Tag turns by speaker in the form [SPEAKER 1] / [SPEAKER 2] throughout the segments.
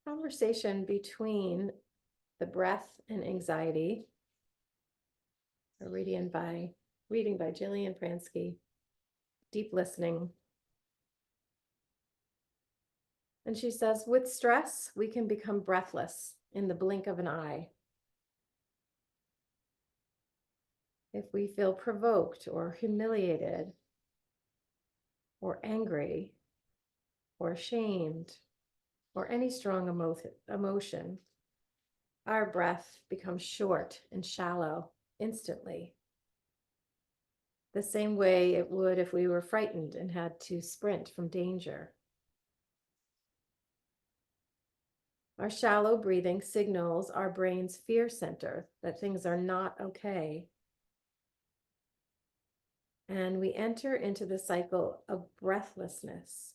[SPEAKER 1] conversation between the breath and anxiety, a reading by Jillian Pransky, Deep Listening. And she says, with stress, we can become breathless in the blink of an eye. If we feel provoked or humiliated or angry or ashamed or any strong emotion, our breath becomes short and shallow instantly, the same way it would if we were frightened and had to sprint from danger. Our shallow breathing signals our brain's fear center that things are not okay. And we enter into the cycle of breathlessness,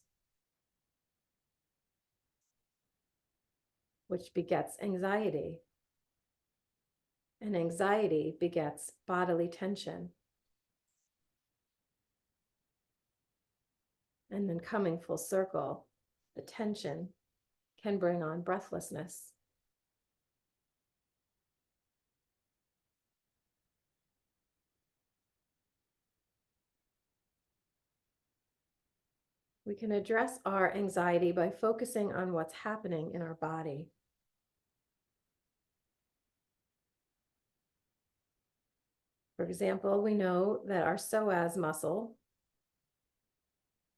[SPEAKER 1] which begets anxiety. And anxiety begets bodily tension. And then coming full circle, the tension can bring on breathlessness. We can address our anxiety by focusing on what's happening in our body. For example, we know that our psoas muscle,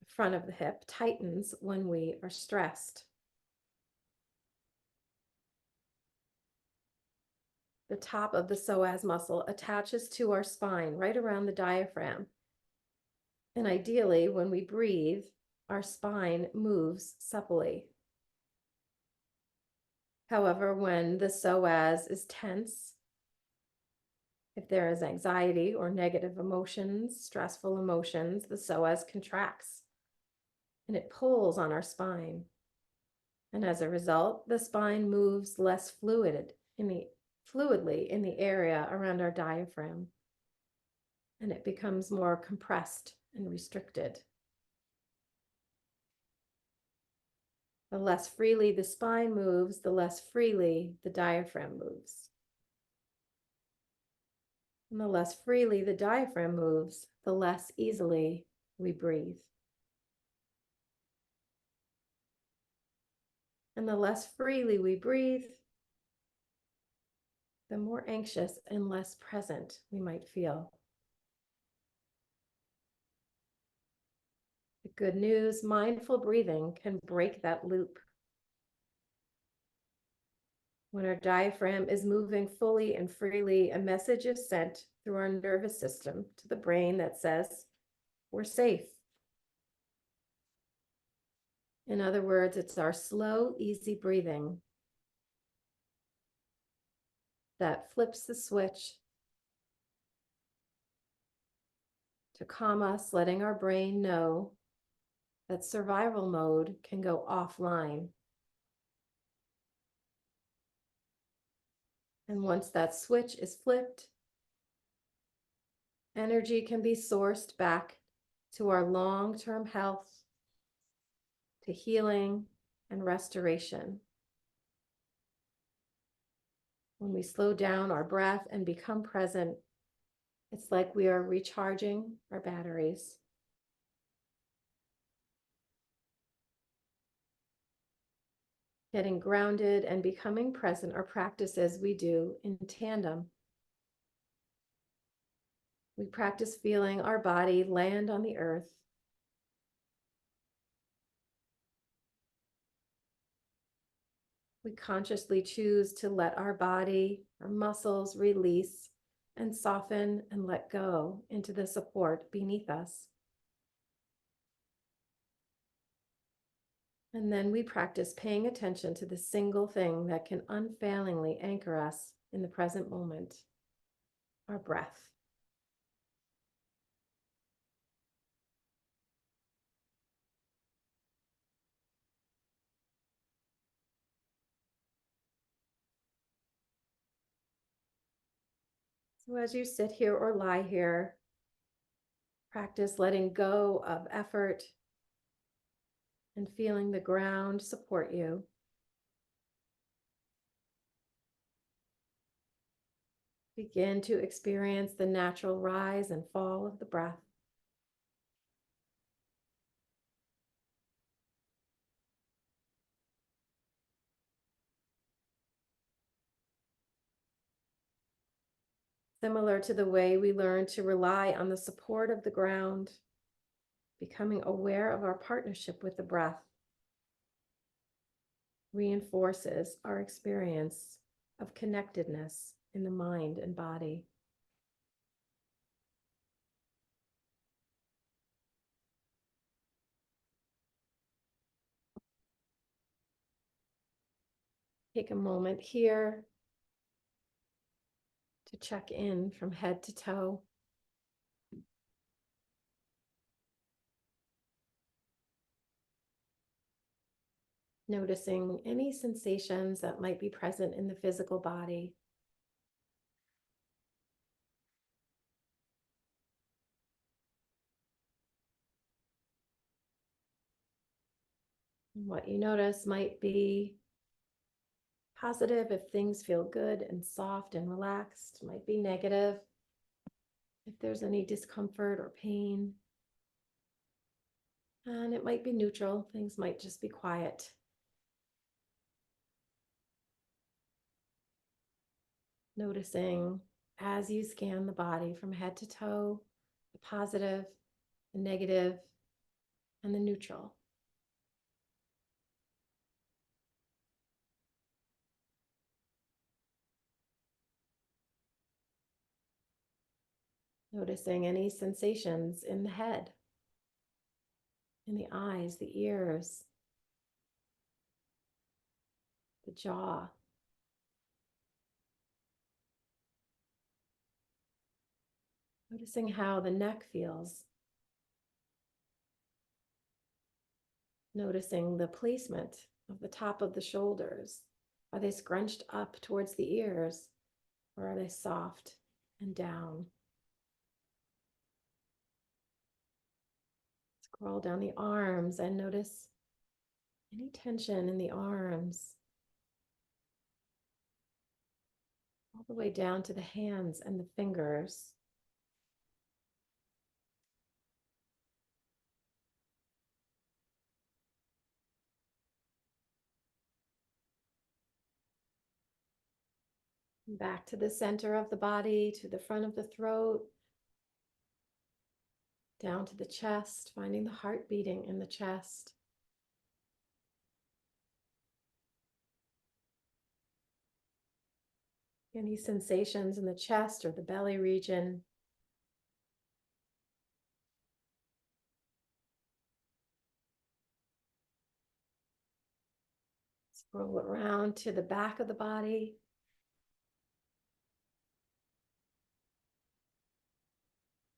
[SPEAKER 1] the front of the hip, tightens when we are stressed. The top of the psoas muscle attaches to our spine right around the diaphragm. And ideally, when we breathe, our spine moves supplely. However, when the psoas is tense, if there is anxiety or negative emotions, stressful emotions, the psoas contracts and it pulls on our spine. And as a result, the spine moves less fluidly in the area around our diaphragm, and it becomes more compressed and restricted. The less freely the spine moves, the less freely the diaphragm moves. And the less freely the diaphragm moves, the less easily we breathe. And the less freely we breathe, the more anxious and less present we might feel. The good news, mindful breathing can break that loop. When our diaphragm is moving fully and freely, a message is sent through our nervous system to the brain that says, we're safe. In other words, it's our slow, easy breathing that flips the switch to calm us, letting our brain know that survival mode can go offline. And once that switch is flipped, energy can be sourced back to our long-term health, to healing and restoration. When we slow down our breath and become present, it's like we are recharging our batteries. Getting grounded and becoming present are practices we do in tandem. We practice feeling our body land on the earth. We consciously choose to let our body, our muscles release and soften and let go into the support beneath us. And then we practice paying attention to the single thing that can unfailingly anchor us in the present moment, our breath. So as you sit here or lie here, practice letting go of effort and feeling the ground support you. Begin to experience the natural rise and fall of the breath. Similar to the way we learn to rely on the support of the ground, becoming aware of our partnership with the breath reinforces our experience of connectedness in the mind and body. Take a moment here to check in from head to toe. Noticing any sensations that might be present in the physical body. And what you notice might be positive if things feel good and soft and relaxed, might be negative if there's any discomfort or pain. And it might be neutral, things might just be quiet. Noticing as you scan the body from head to toe, the positive, the negative, and the neutral. Noticing any sensations in the head, in the eyes, the ears, the jaw. Noticing how the neck feels. Noticing the placement of the top of the shoulders. Are they scrunched up towards the ears, or are they soft and down? Scroll down the arms and notice any tension in the arms, all the way down to the hands and the fingers. Back to the center of the body, to the front of the throat, down to the chest, finding the heart beating in the chest. Any sensations in the chest or the belly region. Scroll around to the back of the body.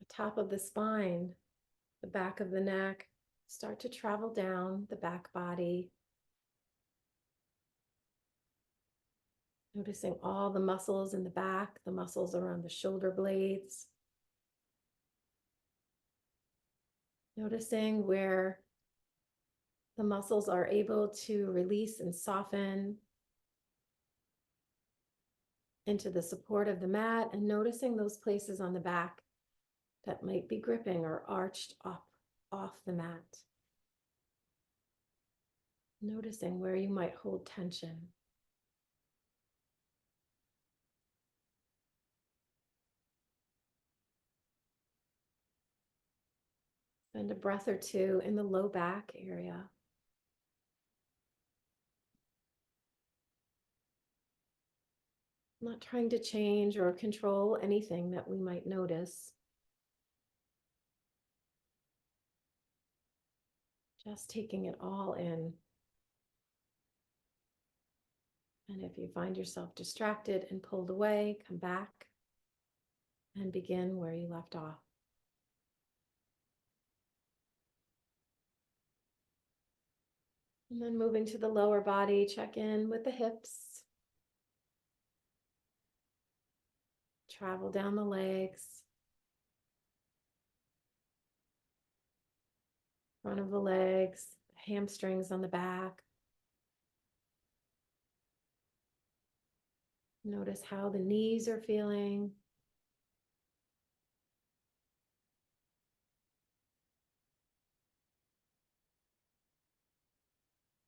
[SPEAKER 1] The top of the spine, the back of the neck. Start to travel down the back body. Noticing all the muscles in the back, the muscles around the shoulder blades. Noticing where the muscles are able to release and soften into the support of the mat, and noticing those places on the back that might be gripping or arched up off the mat. Noticing where you might hold tension. Spend a breath or two in the low back area. Not trying to change or control anything that we might notice. Just taking it all in. And if you find yourself distracted and pulled away, come back and begin where you left off. And then moving to the lower body, check in with the hips. Travel down the legs. Front of the legs, hamstrings on the back. Notice how the knees are feeling.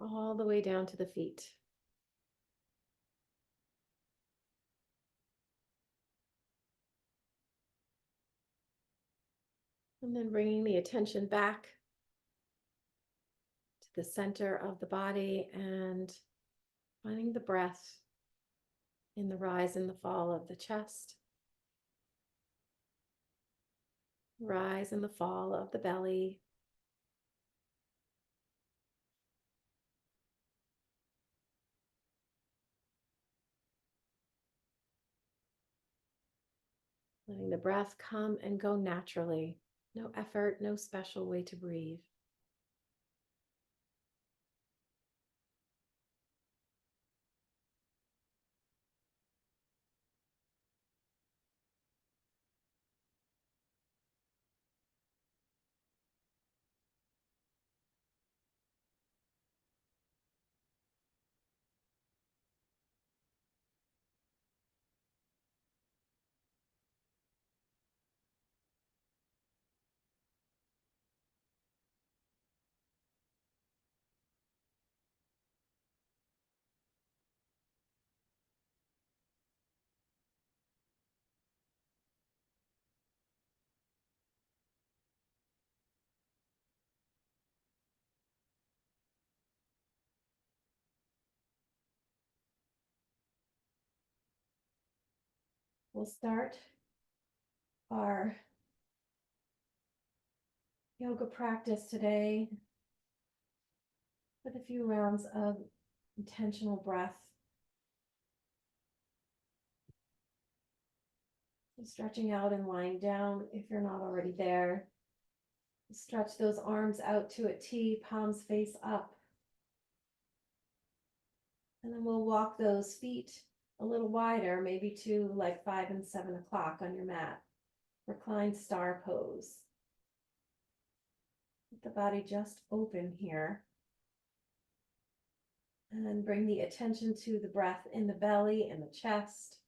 [SPEAKER 1] All the way down to the feet. And then bringing the attention back to the center of the body and finding the breath in the rise and the fall of the chest, rise and the fall of the belly. Letting the breath come and go naturally. No effort, no special way to breathe. We'll start our yoga practice today with a few rounds of intentional breath. Stretching out and lying down if you're not already there. Stretch those arms out to a T, palms face up. And then we'll walk those feet a little wider, maybe to like 5 and 7 o'clock on your mat. Reclined star pose. Let the body just open here. And then bring the attention to the breath in the belly and the chest.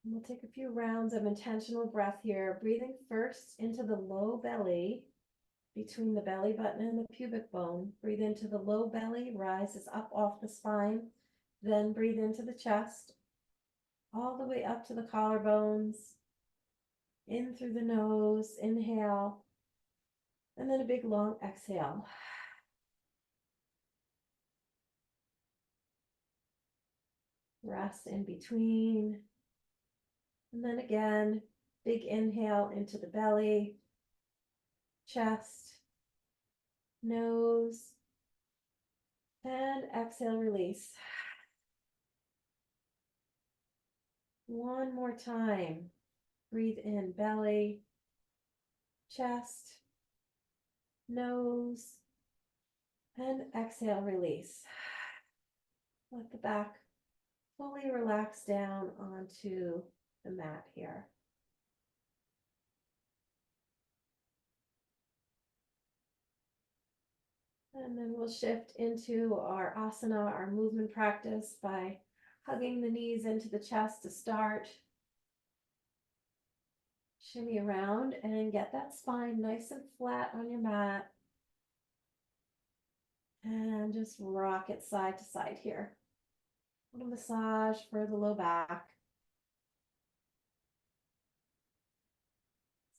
[SPEAKER 1] And we'll take a few rounds of intentional breath here, breathing first into the low belly, between the belly button and the pubic bone. Breathe into the low belly, rises up off the spine. Then breathe into the chest, all the way up to the collarbones. In through the nose, inhale. And then a big long exhale. Rest in between. And then again, big inhale into the belly, chest, nose, and exhale, release. One more time. Breathe in, belly, chest, nose, and exhale, release. Let the back fully relax down onto the mat here. And then we'll shift into our asana, our movement practice, by hugging the knees into the chest to start. Shimmy around and get that spine nice and flat on your mat. And just rock it side to side here. A little massage for the low back.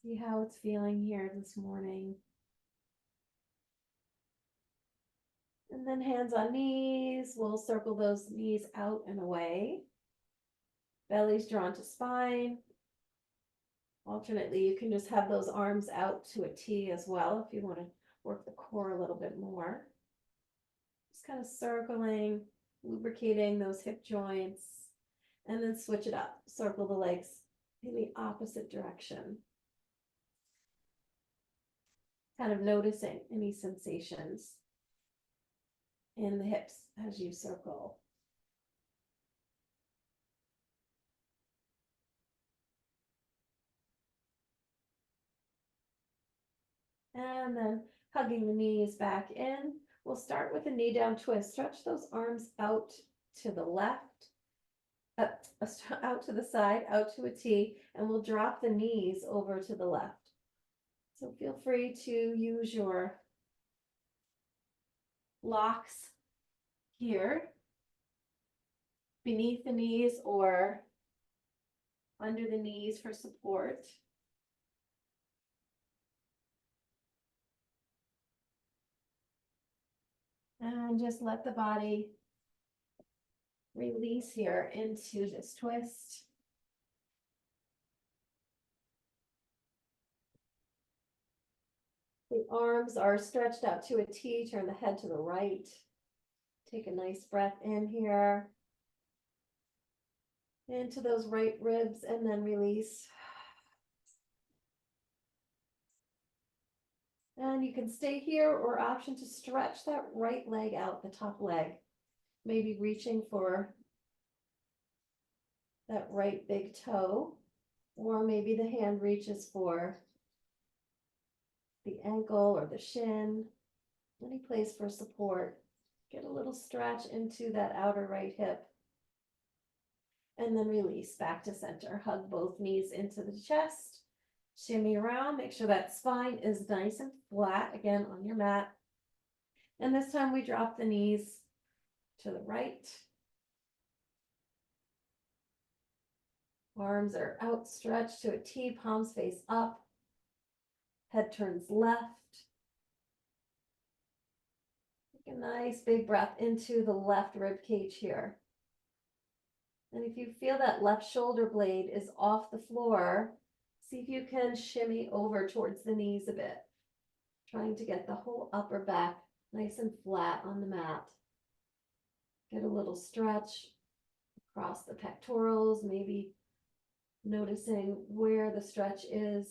[SPEAKER 1] See how it's feeling here this morning. And then hands on knees, we'll circle those knees out and away. Belly's drawn to spine. Alternately, you can just have those arms out to a T as well if you want to work the core a little bit more. Just kind of circling, lubricating those hip joints, and then switch it up. Circle the legs in the opposite direction. Kind of noticing any sensations in the hips as you circle. And then hugging the knees back in, We'll start with a knee down twist. Stretch those arms out to the left, out to the side, out to a T, and we'll drop the knees over to the left. So feel free to use your blocks here beneath the knees or under the knees for support. And just let the body release here into this twist. The arms are stretched out to a T, turn the head to the right. Take a nice breath in here. Into those right ribs and then release. And you can stay here or option to stretch that right leg out, the top leg. Maybe reaching for that right big toe, or maybe the hand reaches for the ankle or the shin, any place for support. Get a little stretch into that outer right hip. And then release back to center. Hug both knees into the chest. Shimmy around. Make sure that spine is nice and flat again on your mat. And this time we drop the knees to the right. Arms are outstretched to a T, palms face up. Head turns left. Take a nice big breath into the left rib cage here. And if you feel that left shoulder blade is off the floor, see if you can shimmy over towards the knees a bit. Trying to get the whole upper back nice and flat on the mat. Get a little stretch across the pectorals, maybe noticing where the stretch is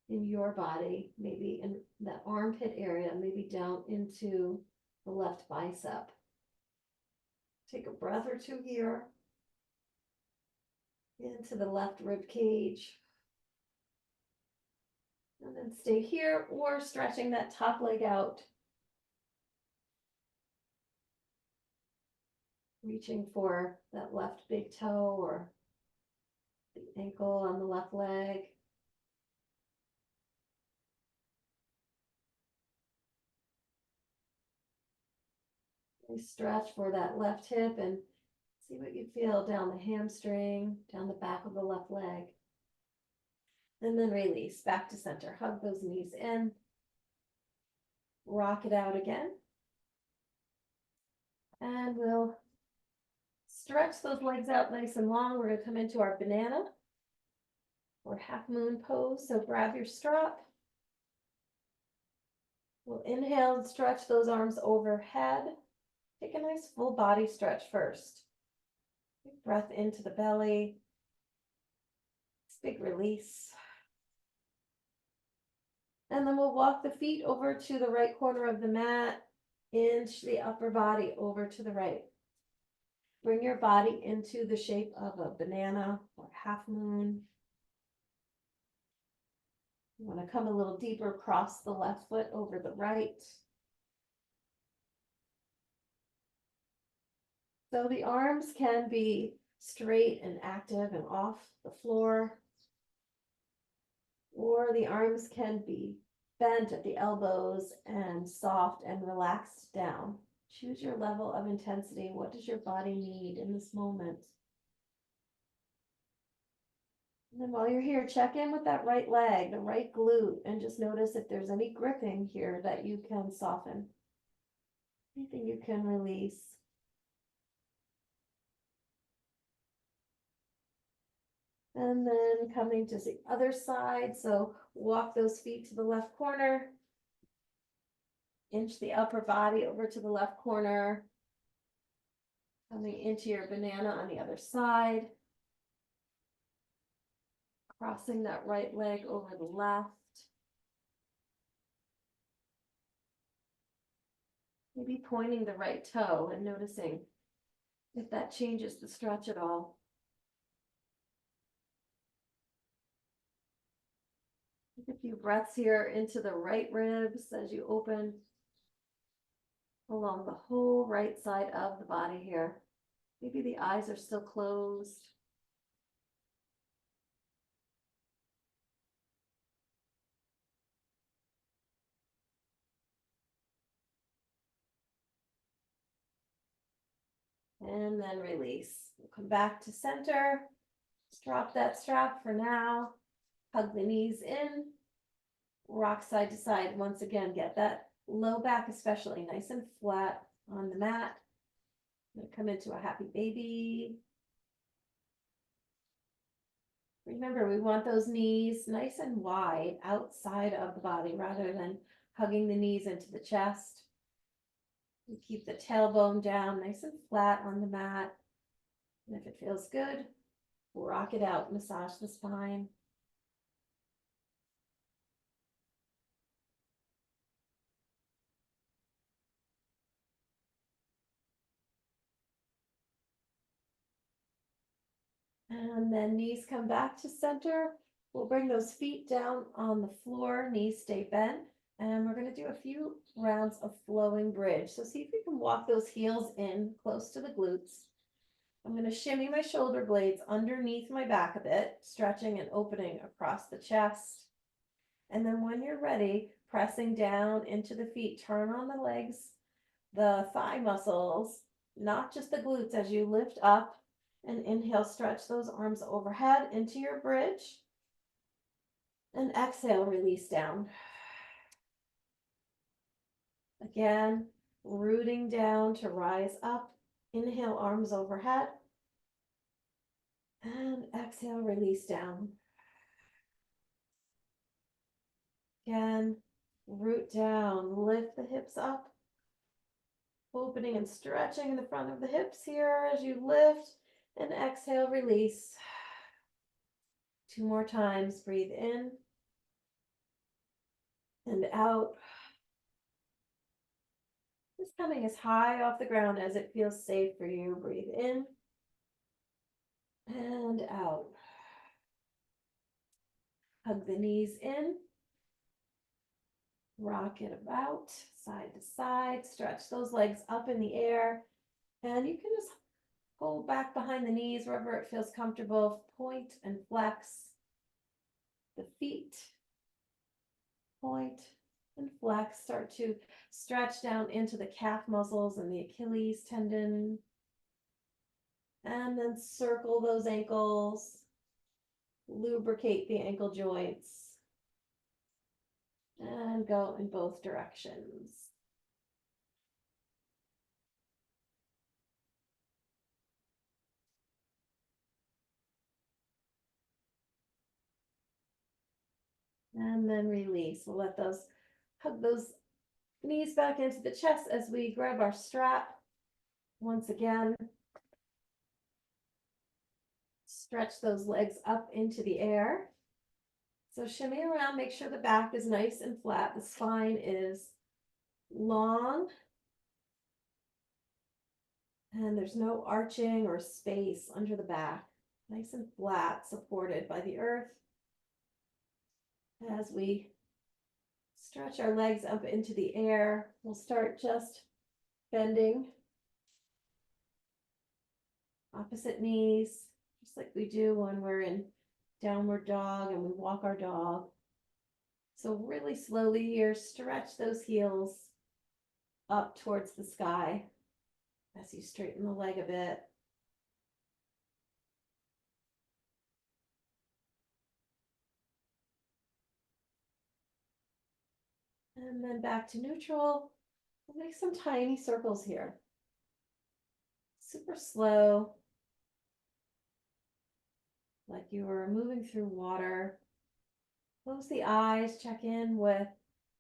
[SPEAKER 1] in your body, maybe in that armpit area, maybe down into the left bicep. Take a breath or two here. Into the left rib cage. And then stay here or stretching that top leg out. Reaching for that left big toe or the ankle on the left leg. Stretch for that left hip and see what you feel down the hamstring, down the back of the left leg. And then release back to center. Hug those knees in. Rock it out again. And we'll stretch those legs out nice and long. We're going to come into our banana or half moon pose. So grab your strap. We'll inhale and stretch those arms overhead. Take a nice full body stretch first. Big breath into the belly. Big release. And then we'll walk the feet over to the right corner of the mat, inch the upper body over to the right. Bring your body into the shape of a banana or half moon. You want to come a little deeper across the left foot over the right. So the arms can be straight and active and off the floor, or the arms can be bent at the elbows and soft and relaxed down. Choose your level of intensity. What does your body need in this moment? And then while you're here, check in with that right leg, the right glute, and just notice if there's any gripping here that you can soften. Anything you can release. And then coming to the other side. So walk those feet to the left corner. Inch the upper body over to the left corner. Coming into your banana on the other side. Crossing that right leg over the left. Maybe pointing the right toe and noticing if that changes the stretch at all. Take a few breaths here into the right ribs as you open
[SPEAKER 2] along the whole right side of the body here. Maybe the eyes are still closed. And then release. We'll come back to center. Just drop that strap for now. Hug the knees in. Rock side to side. Once again, get that low back especially nice and flat on the mat. I'm gonna come into a happy baby. Remember, we want those knees nice and wide outside of the body rather than hugging the knees into the chest. You keep the tailbone down nice and flat on the mat. And if it feels good, rock it out, massage the spine. And then knees come back to center. We'll bring those feet down on the floor, knees stay bent. And we're gonna do a few rounds of flowing bridge. So see if you can walk those heels in close to the glutes. I'm gonna shimmy my shoulder blades underneath my back a bit, stretching and opening across the chest. And then when you're ready, pressing down into the feet, turn on the legs, the thigh muscles, not just the glutes as you lift up and inhale, stretch those arms overhead into your bridge. And exhale, release down. Again, rooting down to rise up. Inhale, arms overhead. And exhale, release down. Again, root down, lift the hips up. Opening and stretching the front of the hips here as you lift. And exhale, release. 2 more times, breathe in and out. Just coming as high off the ground as it feels safe for you. Breathe in and out. Hug the knees in. Rock it about side to side. Stretch those legs up in the air. And you can just go back behind the knees wherever it feels comfortable. Point and flex the feet. Point and flex. Start to stretch down into the calf muscles and the Achilles tendon. And then circle those ankles. Lubricate the ankle joints. And go in both directions. And then release. We'll let those, hug those knees back into the chest as we grab our strap. Once again, stretch those legs up into the air. So shimmy around, make sure the back is nice and flat. The spine is long. And there's no arching or space under the back. Nice and flat, supported by the earth. As we stretch our legs up into the air, we'll start just bending opposite knees, just like we do when we're in downward dog and we walk our dog. So really slowly here, stretch those heels up towards the sky as you straighten the leg a bit. And then back to neutral. We'll make some tiny circles here. Super slow, like you are moving through water. Close the eyes, check in with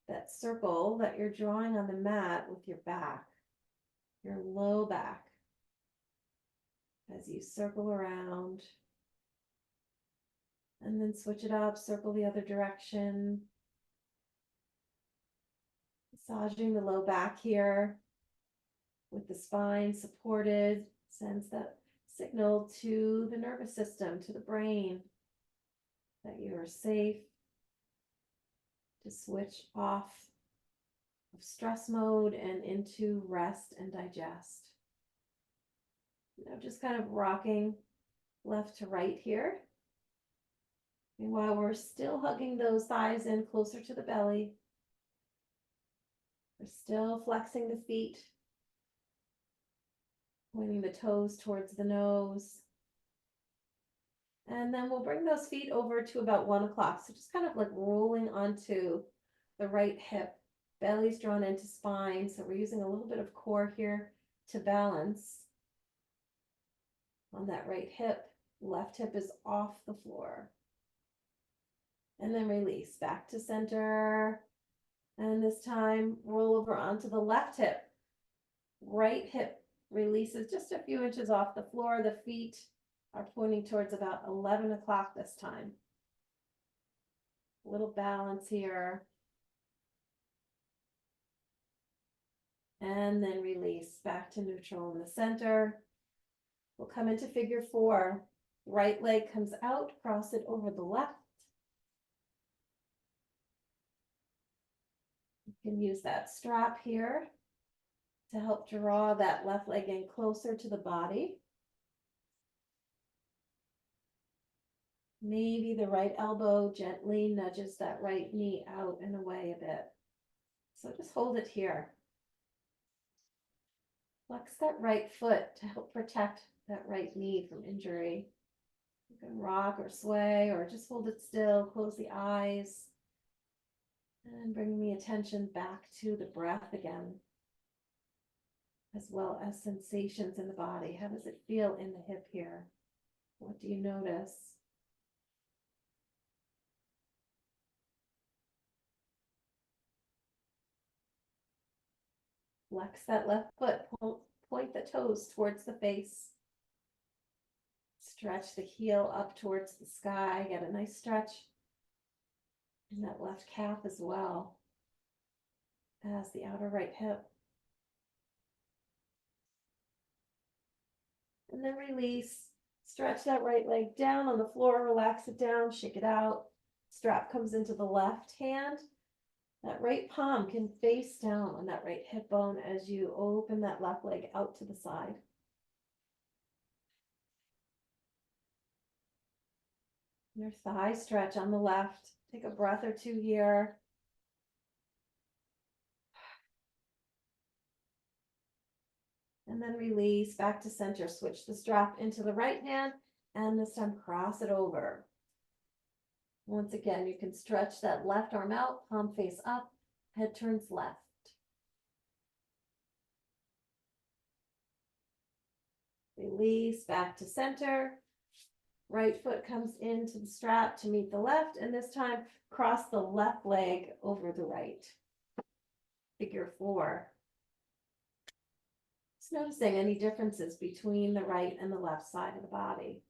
[SPEAKER 2] that circle that you're drawing on the mat with your back, your low back. As you circle around, and then switch it up, circle the other direction. Massaging the low back here with the spine supported, sends that signal to the nervous system, to the brain, that you are safe to switch off of stress mode and into rest and digest. Just kind of rocking left to right here. And while we're still hugging those thighs in closer to the belly, we're still flexing the feet, pointing the toes towards the nose. And then we'll bring those feet over to about 1 o'clock. So just kind of like rolling onto the right hip, belly's drawn into spine. So we're using a little bit of core here to balance on that right hip. Left hip is off the floor. And then release back to center. And this time roll over onto the left hip. Right hip releases just a few inches off the floor. The feet are pointing towards about 11 o'clock this time. A little balance here. And then release back to neutral in the center. We'll come into figure 4. Right leg comes out, cross it over the left. You can use that strap here to help draw that left leg in closer to the body. Maybe the right elbow gently nudges that right knee out and away a bit. So just hold it here. Flex that right foot to help protect that right knee from injury. You can rock or sway or just hold it still, close the eyes, and bring the attention back to the breath again, as well as sensations in the body. How does it feel in the hip here? What do you notice? Flex that left foot, point the toes towards the face. Stretch the heel up towards the sky, get a nice stretch in that left calf as well as the outer right hip. And then release, stretch that right leg down on the floor, relax it down, shake it out. Strap comes into the left hand. That right palm can face down on that right hip bone as you open that left leg out to the side. Your thigh stretch on the left. Take a breath or two here. And then release back to center. Switch the strap into the right hand and this time cross it over. Once again, you can stretch that left arm out, palm face up, head turns left. Release back to center. Right foot comes into the strap to meet the left, and this time cross the left leg over the right. Figure 4. Just noticing any differences between the right and the left side of the body.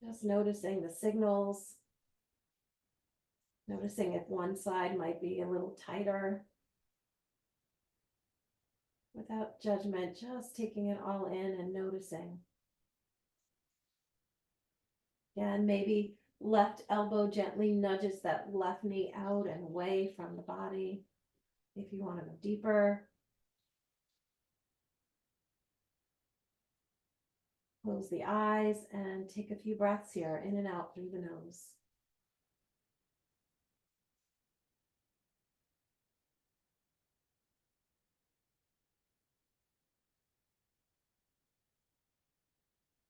[SPEAKER 2] Just noticing the signals. Noticing if one side might be a little tighter. Without judgment, just taking it all in and noticing. And maybe left elbow gently nudges that left knee out and away from the body. If you want to go deeper. Close the eyes and take a few breaths here, in and out through the nose.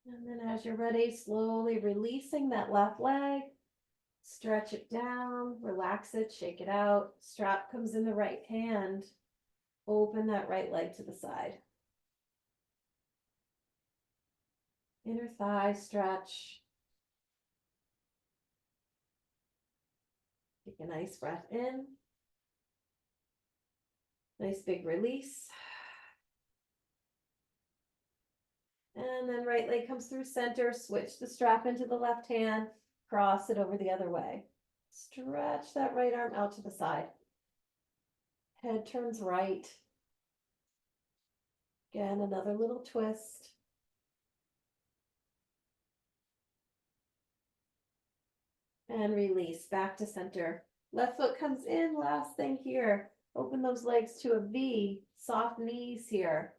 [SPEAKER 2] And then as you're ready, slowly releasing that left leg, stretch it down, relax it, shake it out. Strap comes in the right hand. Open that right leg to the side. Inner thigh stretch. Take a nice breath in. Nice big release. And then right leg comes through center, switch the strap into the left hand, cross it over the other way. Stretch that right arm out to the side. Head turns right. Again, another little twist. And release back to center. Left foot comes in, last thing here. Open those legs to a V, soft knees here.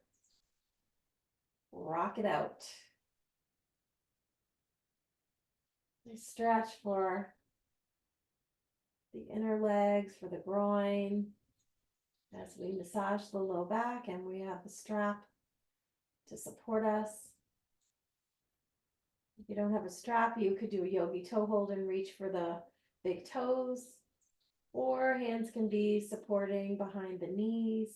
[SPEAKER 2] Rock it out. Nice stretch for the inner legs, for the groin. As we massage the low back and we have the strap to support us. If you don't have a strap, you could do a yogi toe hold and reach for the big toes, or hands can be supporting behind the knees.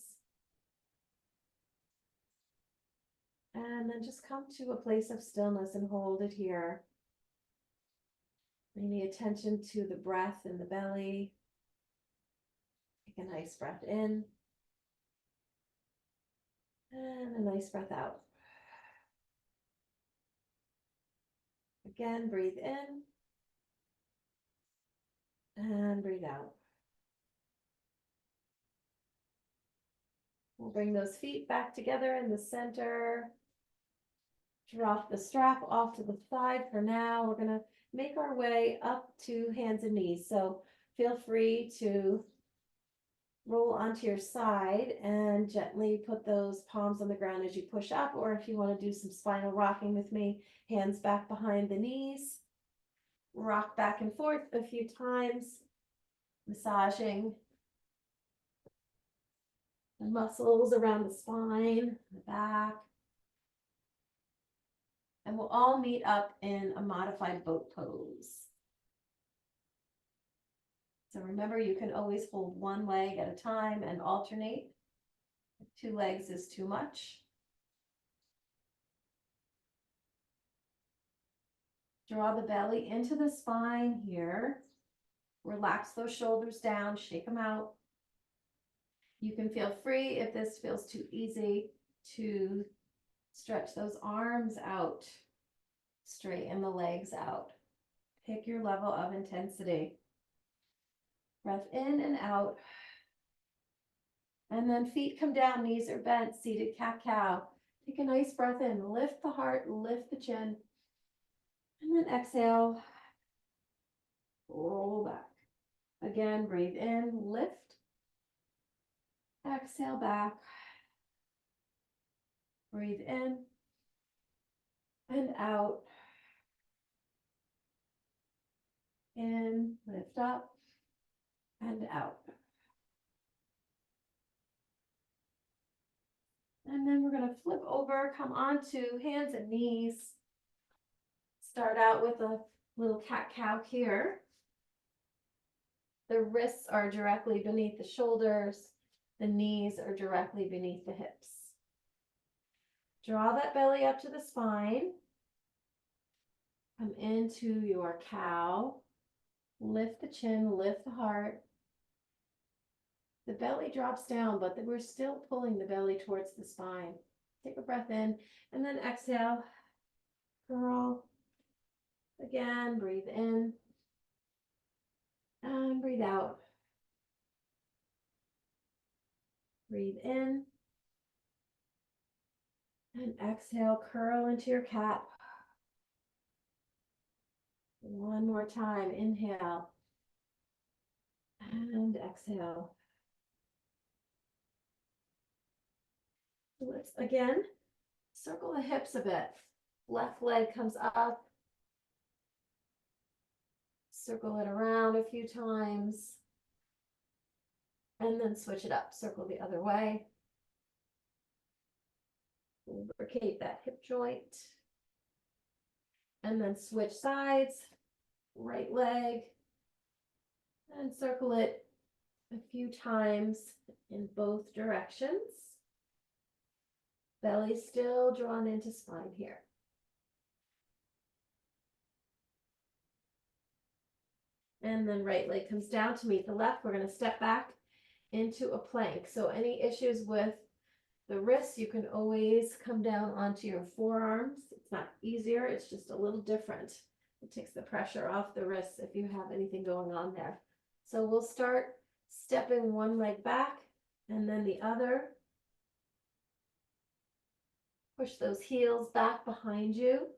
[SPEAKER 2] And then just come to a place of stillness and hold it here. Bring the attention to the breath in the belly. Take a nice breath in. And a nice breath out. Again, breathe in. And breathe out. We'll bring those feet back together in the center. Drop the strap off to the side for now. We're going to make our way up to hands and knees. So feel free to roll onto your side and gently put those palms on the ground as you push up, or if you want to do some spinal rocking with me, hands back behind the knees, rock back and forth a few times, massaging the muscles around the spine, the back. And we'll all meet up in a modified boat pose. So remember, you can always hold one leg at a time and alternate. If 2 legs is too much. Draw the belly into the spine here. Relax those shoulders down, shake them out. You can feel free, if this feels too easy, to stretch those arms out, straighten the legs out. Pick your level of intensity. Breath in and out. And then feet come down, knees are bent, seated cat-cow. Take a nice breath in, lift the heart, lift the chin. And then exhale, roll back. Again, breathe in, lift. Exhale back. Breathe in and out. In, lift up and out. And then we're going to flip over, come onto hands and knees. Start out with a little cat-cow here. The wrists are directly beneath the shoulders. The knees are directly beneath the hips. Draw that belly up to the spine. Come into your cow. Lift the chin, lift the heart. The belly drops down, but we're still pulling the belly towards the spine. Take a breath in and then exhale. Curl. Again, breathe in and breathe out. Breathe in and exhale, curl into your cat. One more time, inhale and exhale. Let's again circle the hips a bit. Left leg comes up. Circle it around a few times. And then switch it up. Circle the other way. Lubricate that hip joint. And then switch sides. Right leg. And circle it a few times in both directions. Belly still drawn into spine here. And then right leg comes down to meet the left. We're going to step back into a plank. So any issues with the wrists, you can always come down onto your forearms. It's not easier, it's just a little different. It takes the pressure off the wrists if you have anything going on there. So we'll start stepping one leg back and then the other. Push those heels back behind you.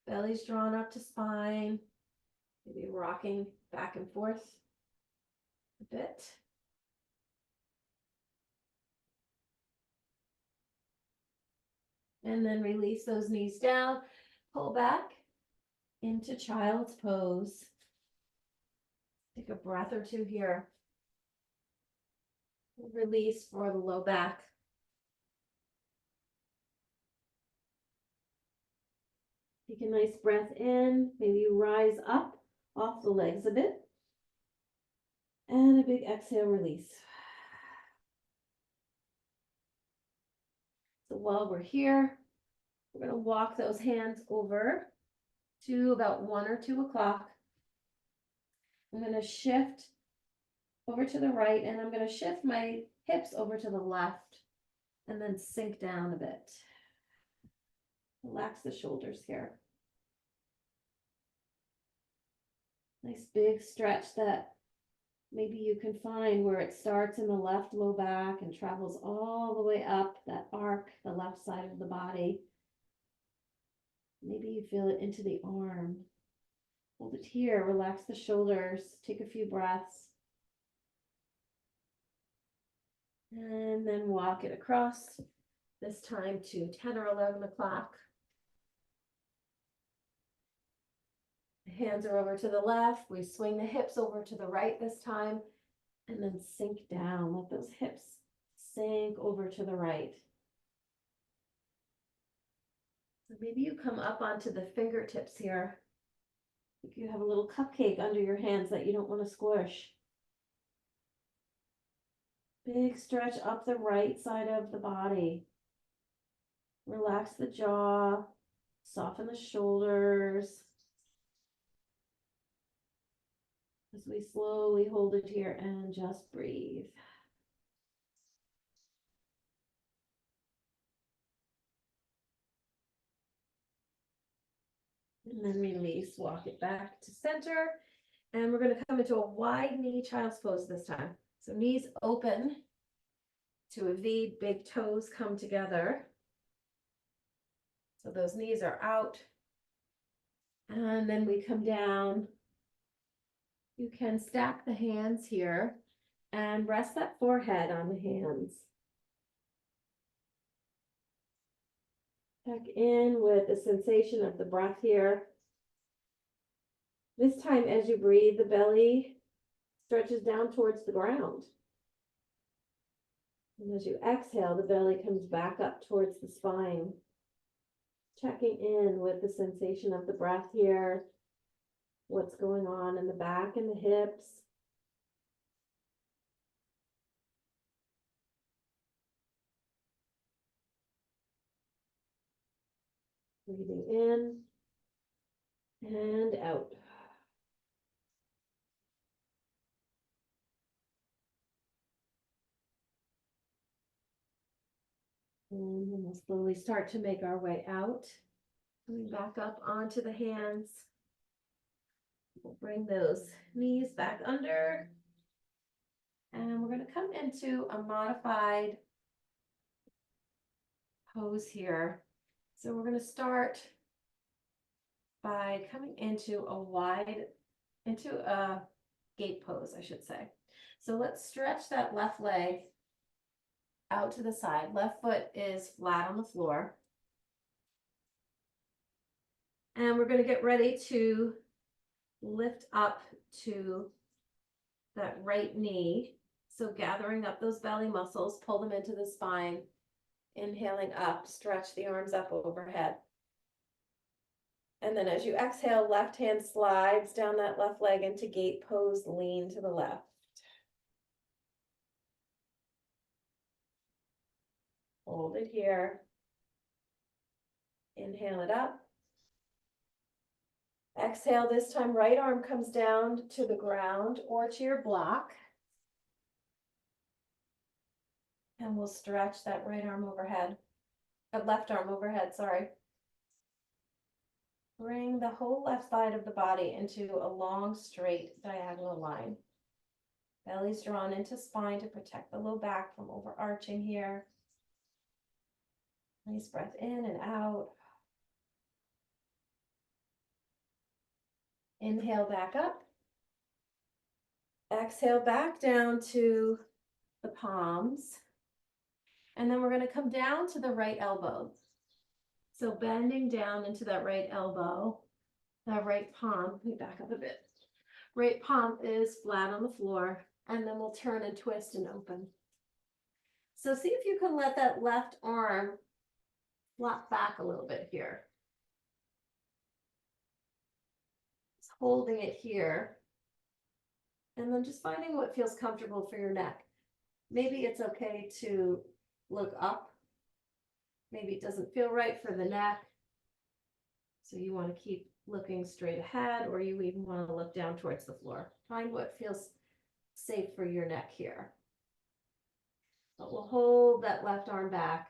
[SPEAKER 2] Belly's drawn up to spine. Maybe rocking back and forth a bit. And then release those knees down, pull back into child's pose. Take a breath or two here. Release for the low back. Take a nice breath in, maybe rise up off the legs a bit. And a big exhale, release. So while we're here, we're going to walk those hands over to about 1 or 2 o'clock. I'm going to shift over to the right, and I'm going to shift my hips over to the left and then sink down a bit. Relax the shoulders here. Nice big stretch that maybe you can find where it starts in the left low back and travels all the way up that arc, the left side of the body. Maybe you feel it into the arm. Hold it here, relax the shoulders, take a few breaths. And then walk it across, this time to 10 or 11 o'clock. Hands are over to the left. We swing the hips over to the right this time, and then sink down. Let those hips sink over to the right. So maybe you come up onto the fingertips here. If you have a little cupcake under your hands that you don't want to squish. Big stretch up the right side of the body. Relax the jaw, soften the shoulders. As we slowly hold it here and just breathe. And then release, walk it back to center. And we're going to come into a wide knee child's pose this time. So knees open to a V, big toes come together. So those knees are out. And then we come down. You can stack the hands here and rest that forehead on the hands. Check in with the sensation of the breath here. This time, as you breathe, the belly stretches down towards the ground. And as you exhale, the belly comes back up towards the spine. Checking in with the sensation of the breath here. What's going on in the back and the hips. Breathing in and out. And then we'll slowly start to make our way out. Coming back up onto the hands. We'll bring those knees back under. And we're going to come into a modified pose here. So we're going to start by coming into a gate pose, I should say. So let's stretch that left leg out to the side. Left foot is flat on the floor. And we're going to get ready to lift up to that right knee. So gathering up those belly muscles, pull them into the spine. Inhaling up, stretch the arms up overhead. And then as you exhale, left hand slides down that left leg into gate pose, lean to the left. Hold it here. Inhale it up. Exhale, this time right arm comes down to the ground or to your block. And we'll stretch that right arm overhead, left arm overhead, sorry. Bring the whole left side of the body into a long, straight diagonal line. Belly's drawn into spine to protect the low back from overarching here. Nice breath in and out.
[SPEAKER 1] Inhale back up. Exhale back down to the palms. And then we're going to come down to the right elbow. So bending down into that right elbow, that right palm, let me back up a bit. Right palm is flat on the floor, and then we'll turn and twist and open. So see if you can let that left arm flop back a little bit here. Just holding it here. And then just finding what feels comfortable for your neck. Maybe it's okay to look up. Maybe it doesn't feel right for the neck. So you want to keep looking straight ahead, or you even want to look down towards the floor. Find what feels safe for your neck here. But we'll hold that left arm back.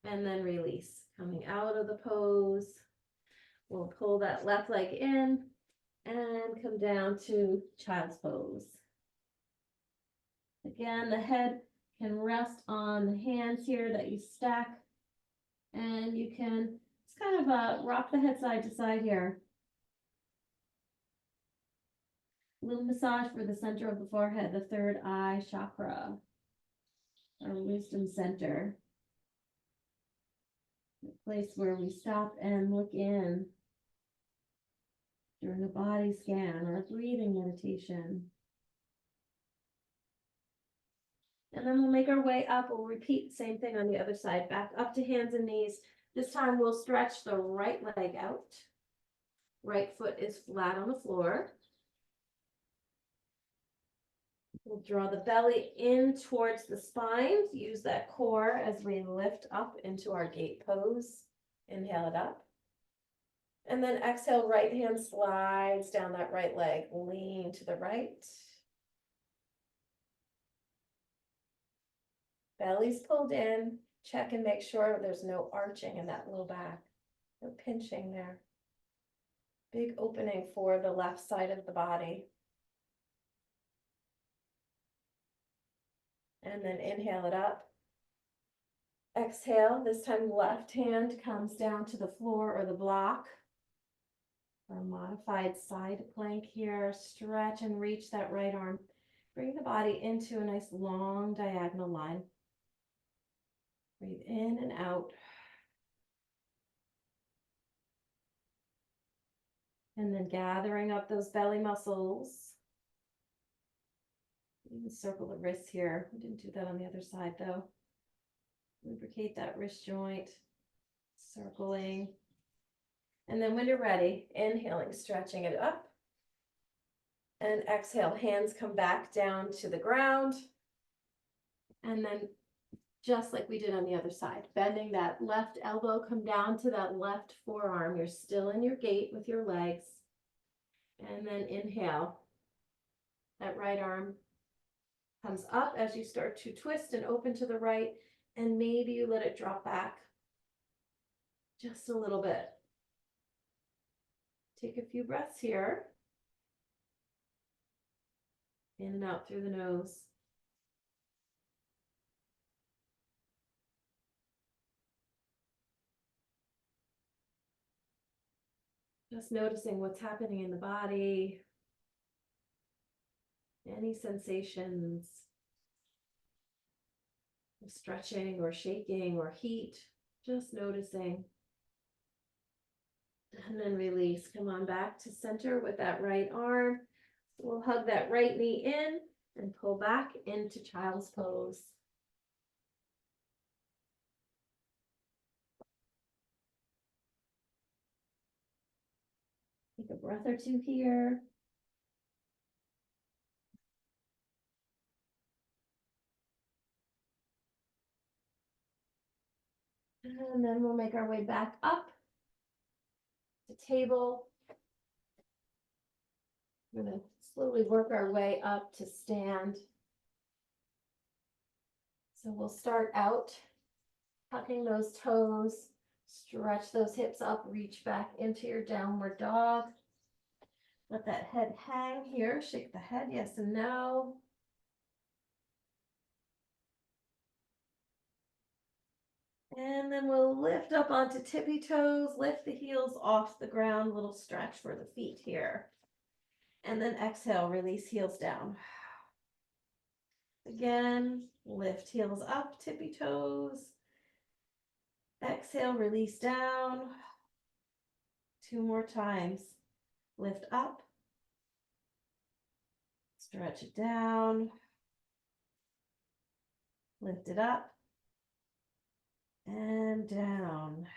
[SPEAKER 1] And then release. Coming out of the pose. We'll pull that left leg in and come down to child's pose. Again, the head can rest on the hands here that you stack. And you can just kind of rock the head side to side here. A little massage for the center of the forehead, the third eye chakra, our wisdom center. The place where we stop and look in during a body scan or a breathing meditation. And then we'll make our way up. We'll repeat the same thing on the other side, back up to hands and knees. This time we'll stretch the right leg out. Right foot is flat on the floor. We'll draw the belly in towards the spine. Use that core as we lift up into our gate pose. Inhale it up. And then exhale, right hand slides down that right leg. Lean to the right. Belly's pulled in. Check and make sure there's no arching in that low back. No pinching there. Big opening for the left side of the body. And then inhale it up. Exhale, this time left hand comes down to the floor or the block. Our modified side plank here. Stretch and reach that right arm. Bring the body into a nice long diagonal line. Breathe in and out. And then gathering up those belly muscles. You can circle the wrists here. We didn't do that on the other side though. Lubricate that wrist joint. Circling. And then when you're ready, inhaling, stretching it up. And exhale, hands come back down to the ground. And then just like we did on the other side, bending that left elbow, come down to that left forearm. You're still in your gate with your legs. And then inhale. That right arm comes up as you start to twist and open to the right. And maybe you let it drop back just a little bit. Take a few breaths here. In and out through the nose. Just noticing what's happening in the body. Any sensations of stretching or shaking or heat. Just noticing. And then release. Come on back to center with that right arm. We'll hug that right knee in and pull back into child's pose. Take a breath or two here. And then we'll make our way back up to table. We're going to slowly work our way up to stand. So we'll start out tucking those toes, stretch those hips up, reach back into your downward dog. Let that head hang here, shake the head, yes and no.
[SPEAKER 2] And then we'll lift up onto tippy toes, lift the heels off the ground, little stretch for the feet here. And then exhale, release heels down. Again, lift heels up, tippy toes. Exhale, release down. 2 more times. Lift up. Stretch it down. Lift it up. And down.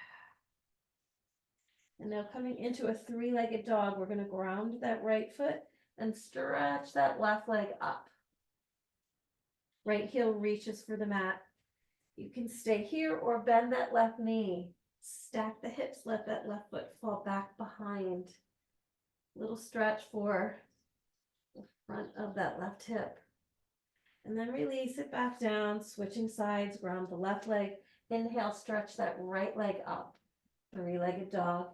[SPEAKER 2] And now coming into a 3-legged dog, we're going to ground that right foot and stretch that left leg up. Right heel reaches for the mat. You can stay here or bend that left knee. Stack the hips, let that left foot fall back behind. Little stretch for the front of that left hip. And then release it back down, switching sides, ground the left leg. Inhale, stretch that right leg up. 3-legged dog.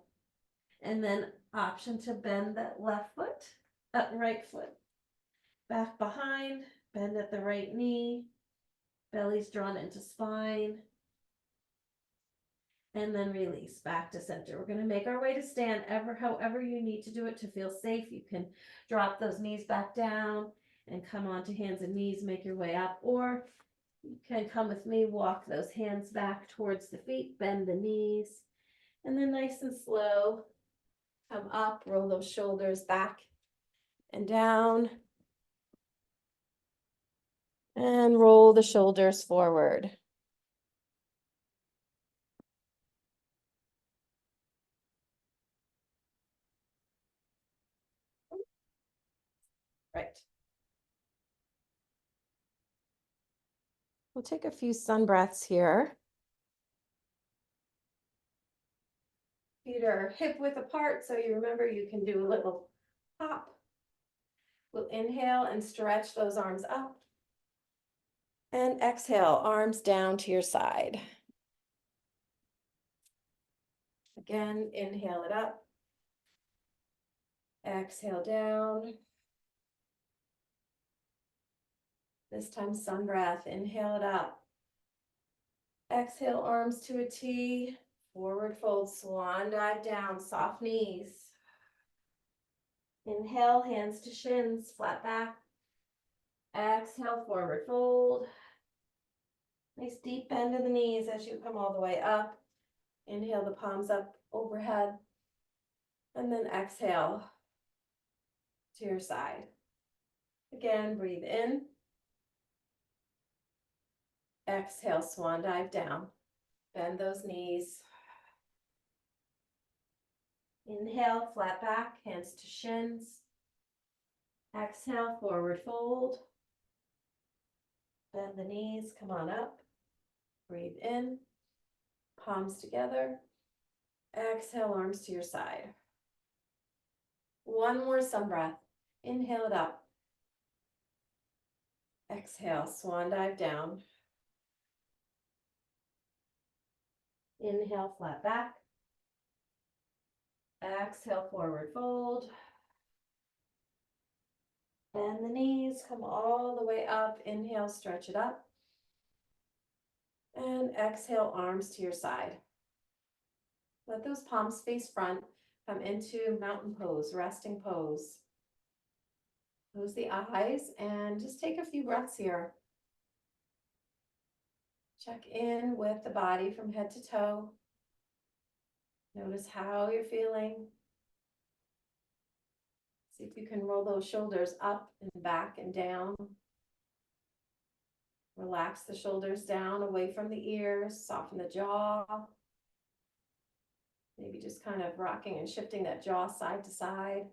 [SPEAKER 2] And then option to bend that left foot, right foot. Back behind, bend at the right knee. Belly's drawn into spine. And then release back to center. We're going to make our way to stand however you need to do it to feel safe. You can drop those knees back down and come onto hands and knees, make your way up, or you can come with me, walk those hands back towards the feet, bend the knees, and then nice and slow, come up, roll those shoulders back and down, and roll the shoulders forward. Right. We'll take a few sun breaths here. Feet are hip width apart, so you remember you can do a little hop. We'll inhale and stretch those arms up. And exhale, arms down to your side. Again, inhale it up. Exhale down. This time, sun breath. Inhale it up. Exhale, arms to a T. Forward fold, swan dive down, soft knees. Inhale, hands to shins, flat back. Exhale, forward fold. Nice deep bend in the knees as you come all the way up. Inhale the palms up overhead. And then exhale to your side. Again, breathe in. Exhale, swan dive down. Bend those knees. Inhale, flat back, hands to shins. Exhale, forward fold. Bend the knees, come on up. Breathe in, palms together. Exhale, arms to your side. One more sun breath. Inhale it up. Exhale, swan dive down. Inhale, flat back. Exhale, forward fold. Bend the knees, come all the way up. Inhale, stretch it up. And exhale, arms to your side. Let those palms face front. Come into mountain pose, resting pose. Close the eyes and just take a few breaths here. Check in with the body from head to toe. Notice how you're feeling. See if you can roll those shoulders up and back and down. Relax the shoulders down away from the ears, soften the jaw. Maybe just kind of rocking and shifting that jaw side to side.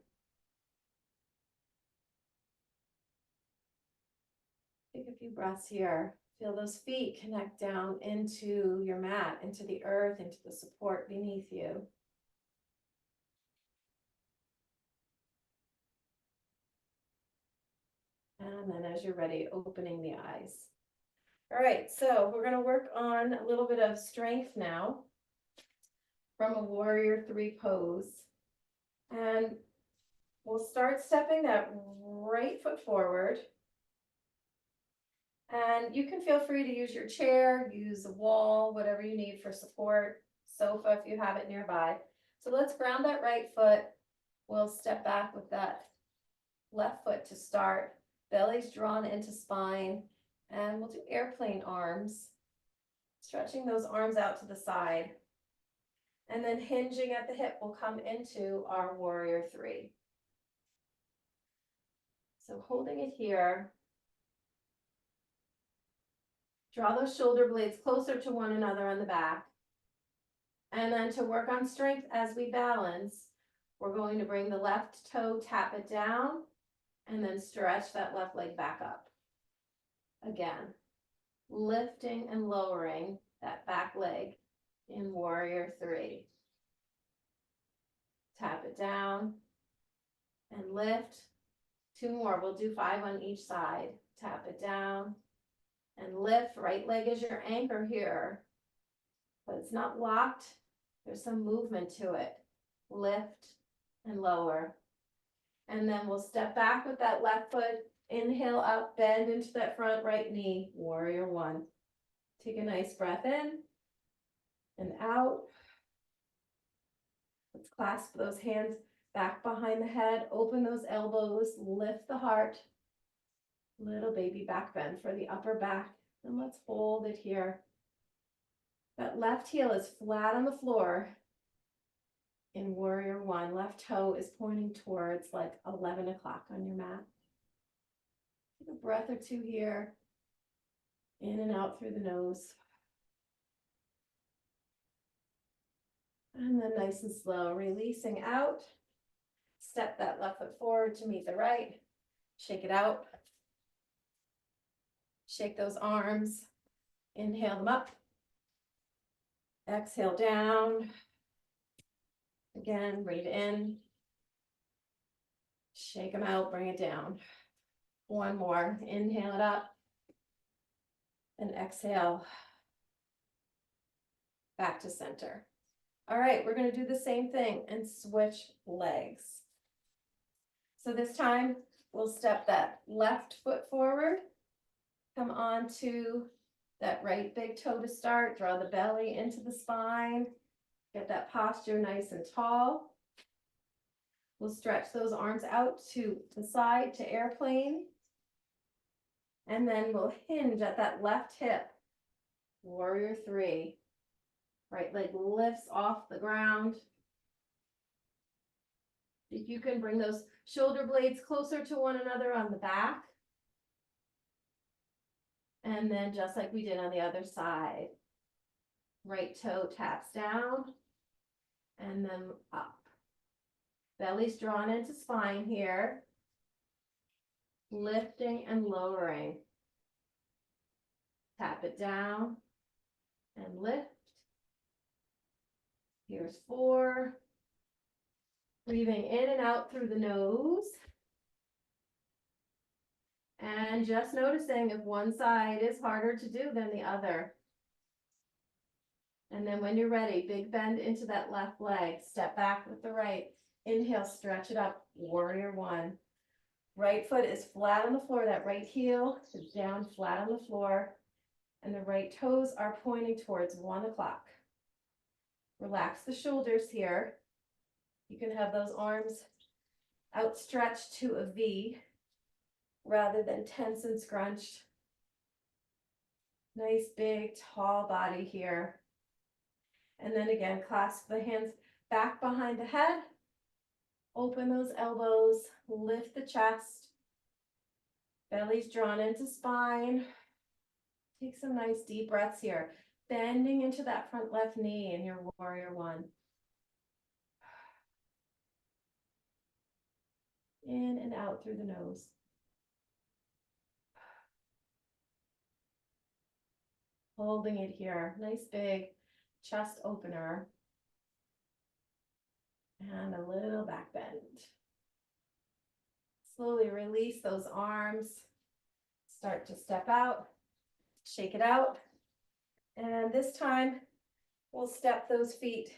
[SPEAKER 2] Take a few breaths here. Feel those feet connect down into your mat, into the earth, into the support beneath you. And then as you're ready, opening the eyes. All right, so we're going to work on a little bit of strength now from a warrior 3 pose. And we'll start stepping that right foot forward.
[SPEAKER 1] And you can feel free to use your chair, use a wall, whatever you need for support, sofa if you have it nearby. So let's ground that right foot. We'll step back with that left foot to start. Belly's drawn into spine, and we'll do airplane arms. Stretching those arms out to the side. And then hinging at the hip, we'll come into our warrior three. So holding it here. Draw those shoulder blades closer to one another on the back. And then to work on strength as we balance, we're going to bring the left toe, tap it down, and then stretch that left leg back up. Again, lifting and lowering that back leg in warrior three. Tap it down and lift. 2 more, we'll do 5 on each side. Tap it down and lift. Right leg is your anchor here, but it's not locked. There's some movement to it. Lift and lower. And then we'll step back with that left foot. Inhale up, bend into that front right knee. Warrior one. Take a nice breath in and out. Let's clasp those hands back behind the head. Open those elbows. Lift the heart. Little baby back bend for the upper back. And let's hold it here. That left heel is flat on the floor. In warrior one, left toe is pointing towards like 11 o'clock on your mat. Take a breath or two here. In and out through the nose. And then nice and slow, releasing out. Step that left foot forward to meet the right. Shake it out. Shake those arms. Inhale them up. Exhale down. Again, breathe in. Shake them out, bring it down. One more. Inhale it up. And exhale. Back to center. All right, we're going to do the same thing and switch legs. So this time we'll step that left foot forward. Come on to that right big toe to start. Draw the belly into the spine. Get that posture nice and tall. We'll stretch those arms out to the side to airplane. And then we'll hinge at that left hip. Warrior three. Right leg lifts off the ground. If you can bring those shoulder blades closer to one another on the back. And then just like we did on the other side. Right toe taps down. And then up. Belly's drawn into spine here. Lifting and lowering. Tap it down and lift. Here's 4. Breathing in and out through the nose. And just noticing if one side is harder to do than the other. And then when you're ready, big bend into that left leg. Step back with the right. Inhale, stretch it up. Warrior one. Right foot is flat on the floor. That right heel is down flat on the floor. And the right toes are pointing towards 1 o'clock. Relax the shoulders here. You can have those arms outstretched to a V rather than tense and scrunched. Nice big tall body here. And then again, clasp the hands back behind the head. Open those elbows, lift the chest. Belly's drawn into spine. Take some nice deep breaths here. Bending into that front left knee in your warrior one. In and out through the nose. Holding it here. Nice big chest opener. And a little back bend. Slowly release those arms. Start to step out. Shake it out. And this time, we'll step those feet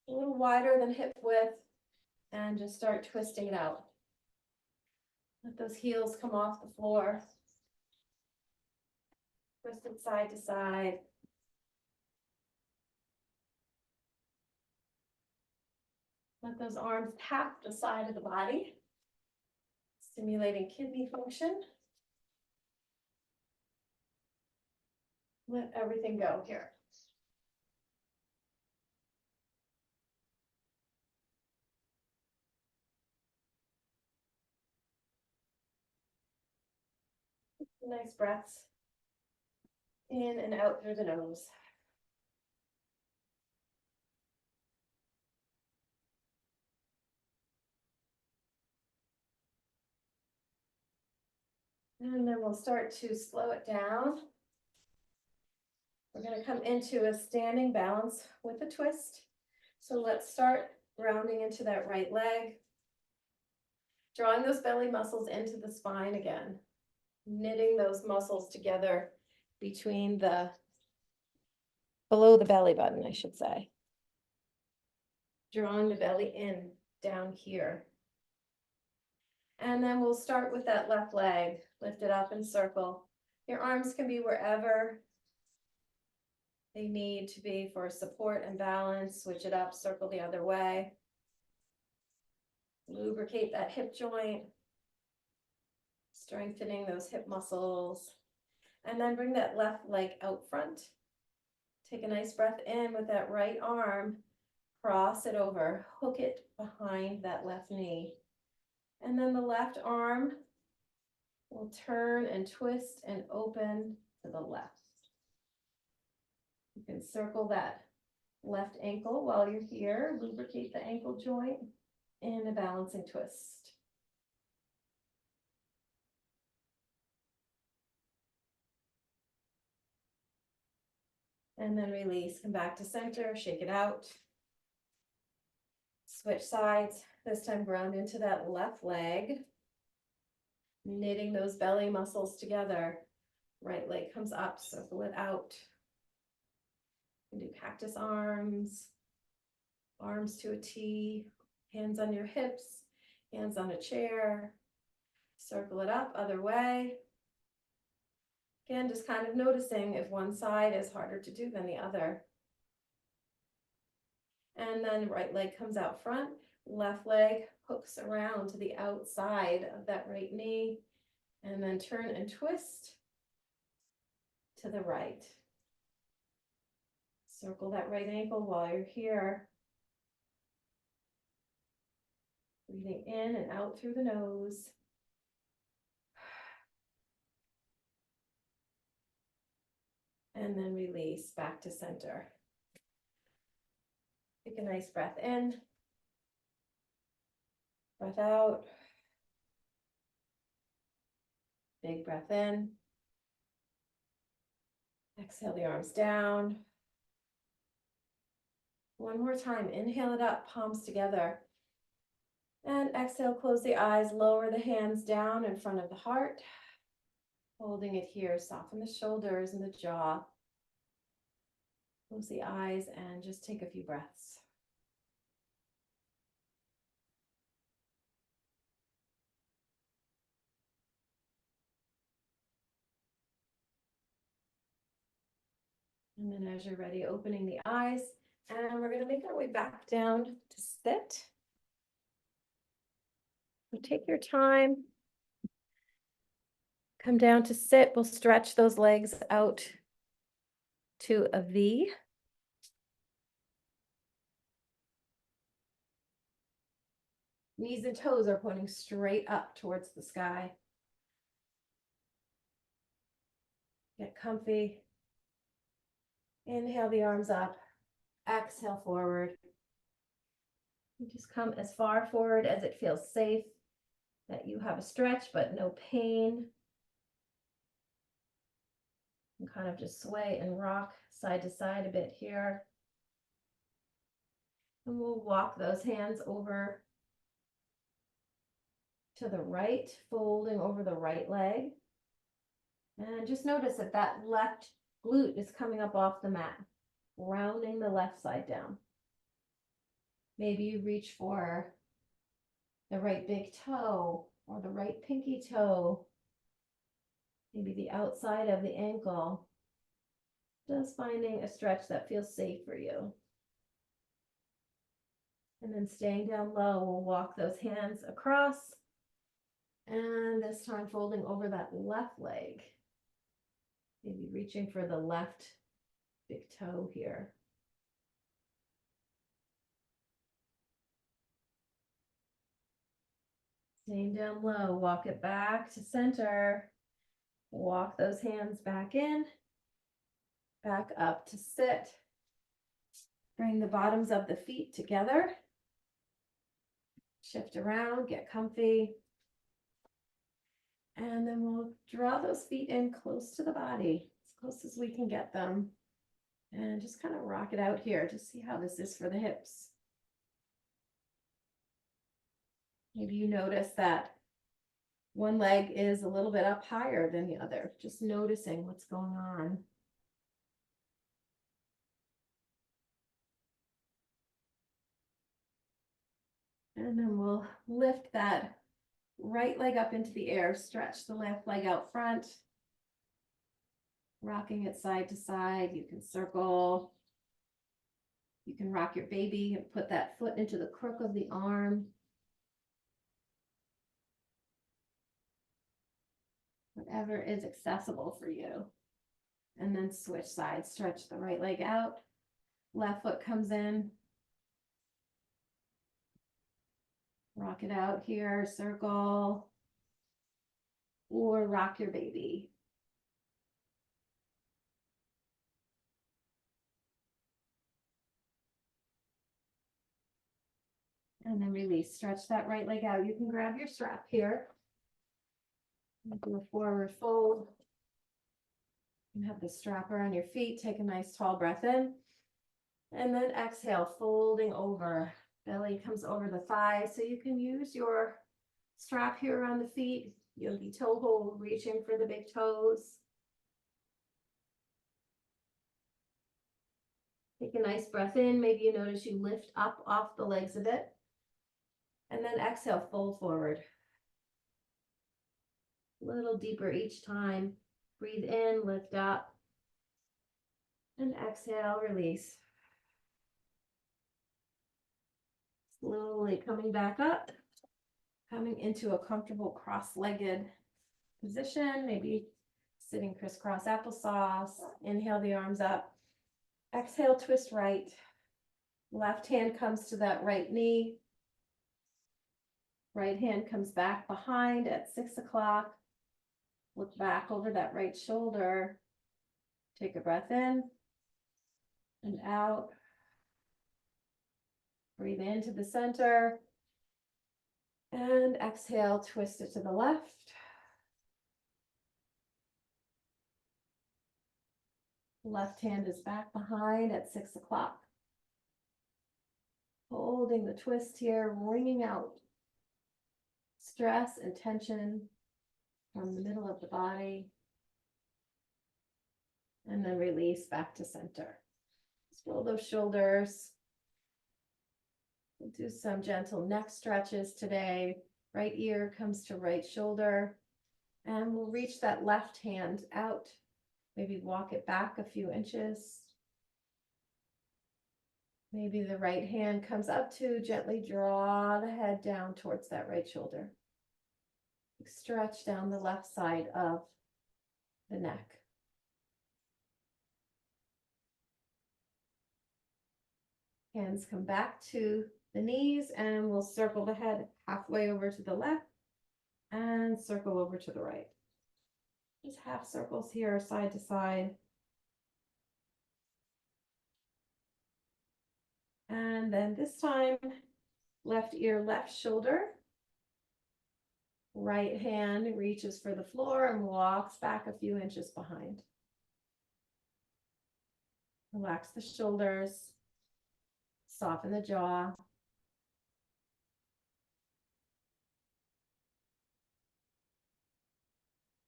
[SPEAKER 1] a little wider than hip width and just start twisting it out. Let those heels come off the floor. Twist it side to side. Let those arms tap the side of the body, stimulating kidney function. Let everything go here. Nice breaths in and out through the nose. And then we'll start to slow it down. We're going to come into a standing balance with a twist. So let's start rounding into that right leg. Drawing those belly muscles into the spine again. Knitting those muscles together between below the belly button, I should say. Drawing the belly in down here. And then we'll start with that left leg. Lift it up and circle. Your arms can be wherever they need to be for support and balance. Switch it up, circle the other way. Lubricate that hip joint. Strengthening those hip muscles. And then bring that left leg out front. Take a nice breath in with that right arm. Cross it over. Hook it behind that left knee. And then the left arm will turn and twist and open to the left. You can circle that left ankle while you're here. Lubricate the ankle joint in a balancing twist. And then release, come back to center, shake it out. Switch sides, this time ground into that left leg. Knitting those belly muscles together. Right leg comes up, circle it out. You can do cactus arms, arms to a T, hands on your hips, hands on a chair. Circle it up, other way. Again, just kind of noticing if one side is harder to do than the other. And then right leg comes out front, left leg hooks around to the outside of that right knee, and then turn and twist to the right. Circle that right ankle while you're here. Breathing in and out through the nose. And then release back to center. Take a nice breath in. Breath out. Big breath in. Exhale the arms down. One more time. Inhale it up, palms together. And exhale, close the eyes, lower the hands down in front of the heart. Holding it here, soften the shoulders and the jaw. Close the eyes and just take a few breaths. And then as you're ready, opening the eyes, and we're going to make our way back down to sit. So take your time. Come down to sit. We'll stretch those legs out to a V. Knees and toes are pointing straight up towards the sky. Get comfy. Inhale the arms up. Exhale forward. You just come as far forward as it feels safe, that you have a stretch but no pain. And kind of just sway and rock side to side a bit here. And we'll walk those hands over to the right, folding over the right leg. And just notice that that left glute is coming up off the mat, rounding the left side down. Maybe you reach for the right big toe or the right pinky toe, maybe the outside of the ankle.
[SPEAKER 2] Just finding a stretch that feels safe for you. And then staying down low, we'll walk those hands across. And this time folding over that left leg. Maybe reaching for the left big toe here. Staying down low, walk it back to center. Walk those hands back in. Back up to sit. Bring the bottoms of the feet together. Shift around, get comfy. And then we'll draw those feet in close to the body, as close as we can get them. And just kind of rock it out here to see how this is for the hips. Maybe you notice that one leg is a little bit up higher than the other, just noticing what's going on. And then we'll lift that right leg up into the air, stretch the left leg out front. Rocking it side to side, you can circle. You can rock your baby and put that foot into the crook of the arm. Whatever is accessible for you. And then switch sides, stretch the right leg out. Left foot comes in. Rock it out here, circle. Or rock your baby. And then release, stretch that right leg out. You can grab your strap here. Do a forward fold. You have the strapper on your feet. Take a nice tall breath in. And then exhale, folding over. Belly comes over the thighs. So you can use your strap here around the feet. Yogi toe hold, reaching for the big toes. Take a nice breath in. Maybe you notice you lift up off the legs a bit. And then exhale, fold forward. A little deeper each time. Breathe in, lift up. And exhale, release. Slowly coming back up. Coming into a comfortable cross-legged position. Maybe sitting crisscross applesauce. Inhale the arms up. Exhale, twist right. Left hand comes to that right knee. Right hand comes back behind at 6 o'clock. Look back over that right shoulder. Take a breath in and out. Breathe into the center. And exhale, twist it to the left. Left hand is back behind at 6 o'clock. Holding the twist here, wringing out stress and tension from the middle of the body. And then release back to center. Roll those shoulders. We'll do some gentle neck stretches today. Right ear comes to right shoulder. And we'll reach that left hand out. Maybe walk it back a few inches. Maybe the right hand comes up to gently draw the head down towards that right shoulder. Stretch down the left side of the neck. Hands come back to the knees and we'll circle the head halfway over to the left and circle over to the right. Just half circles here, side to side. And then this time, left ear, left shoulder. Right hand reaches for the floor and walks back a few inches behind. Relax the shoulders. Soften the jaw.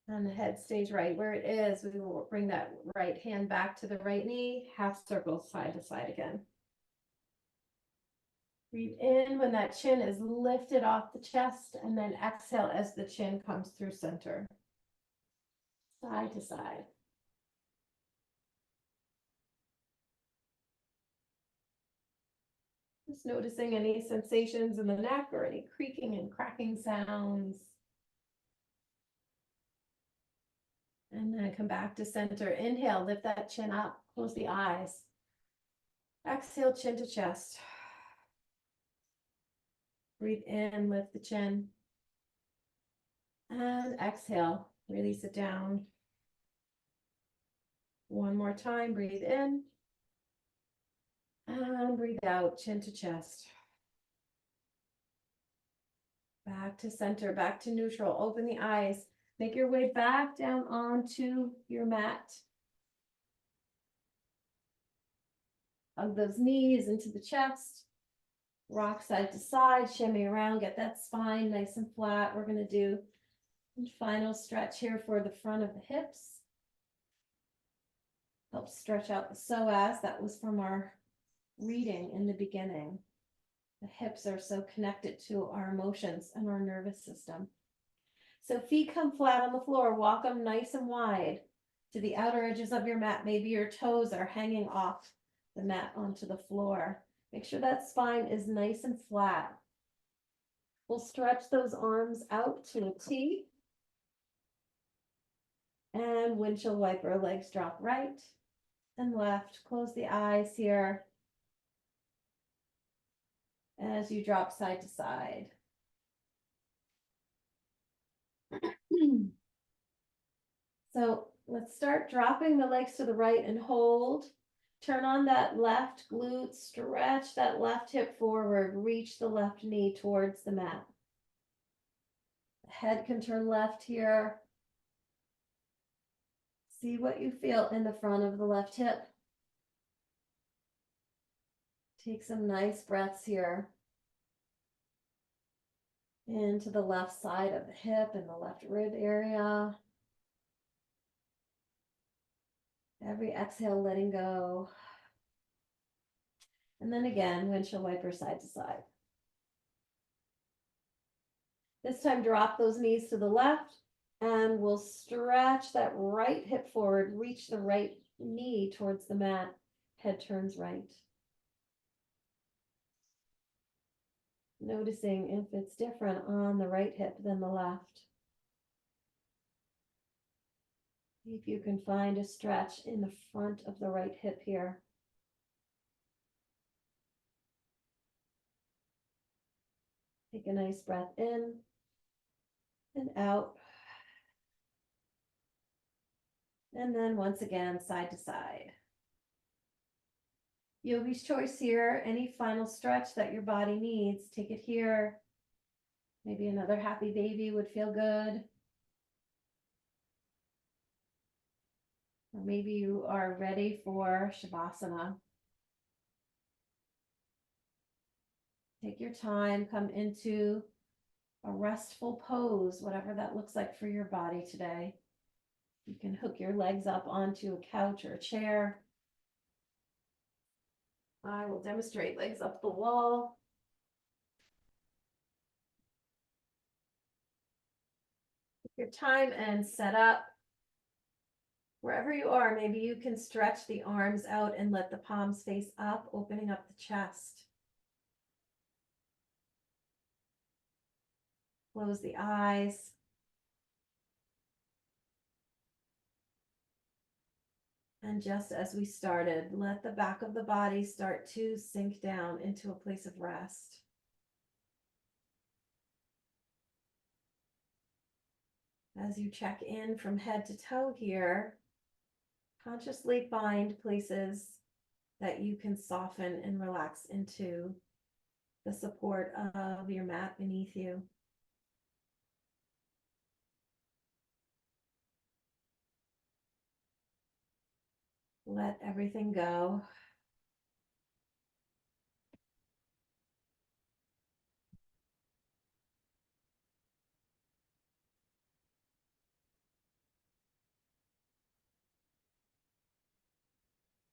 [SPEAKER 2] And the head stays right where it is. We will bring that right hand back to the right knee, half circle side to side again. Breathe in when that chin is lifted off the chest, and then exhale as the chin comes through center. Side to side.
[SPEAKER 1] Just noticing any sensations in the neck or any creaking and cracking sounds. And then come back to center. Inhale, lift that chin up, close the eyes. Exhale, chin to chest. Breathe in, lift the chin. And exhale, release it down. One more time, breathe in. And breathe out, chin to chest. Back to center, back to neutral. Open the eyes. Make your way back down onto your mat. Hug those knees into the chest. Rock side to side, shimmy around, get that spine nice and flat. We're gonna do a final stretch here for the front of the hips. Help stretch out the psoas. That was from our reading in the beginning. The hips are so connected to our emotions and our nervous system. So feet come flat on the floor, walk them nice and wide to the outer edges of your mat. Maybe your toes are hanging off the mat onto the floor. Make sure that spine is nice and flat. We'll stretch those arms out to a T. And windshield wiper, legs drop right and left. Close the eyes here as you drop side to side. So let's start dropping the legs to the right and hold. Turn on that left glute, stretch that left hip forward, reach the left knee towards the mat. The head can turn left here. See what you feel in the front of the left hip. Take some nice breaths here. Into the left side of the hip and the left rib area. Every exhale, letting go. And then again, windshield wiper side to side. This time, drop those knees to the left and we'll stretch that right hip forward, reach the right knee towards the mat, head turns right. Noticing if it's different on the right hip than the left. See if you can find a stretch in the front of the right hip here. Take a nice breath in and out. And then once again, side to side. Yogi's choice here. Any final stretch that your body needs, take it here. Maybe another happy baby would feel good. Or maybe you are ready for Shavasana. Take your time, come into a restful pose, whatever that looks like for your body today. You can hook your legs up onto a couch or a chair. I will demonstrate legs up the wall. Take your time and set up. Wherever you are, maybe you can stretch the arms out and let the palms face up, opening up the chest. Close the eyes. And just as we started, let the back of the body start to sink down into a place of rest. As you check in from head to toe here, consciously find places that you can soften and relax into the support of your mat beneath you. Let everything go.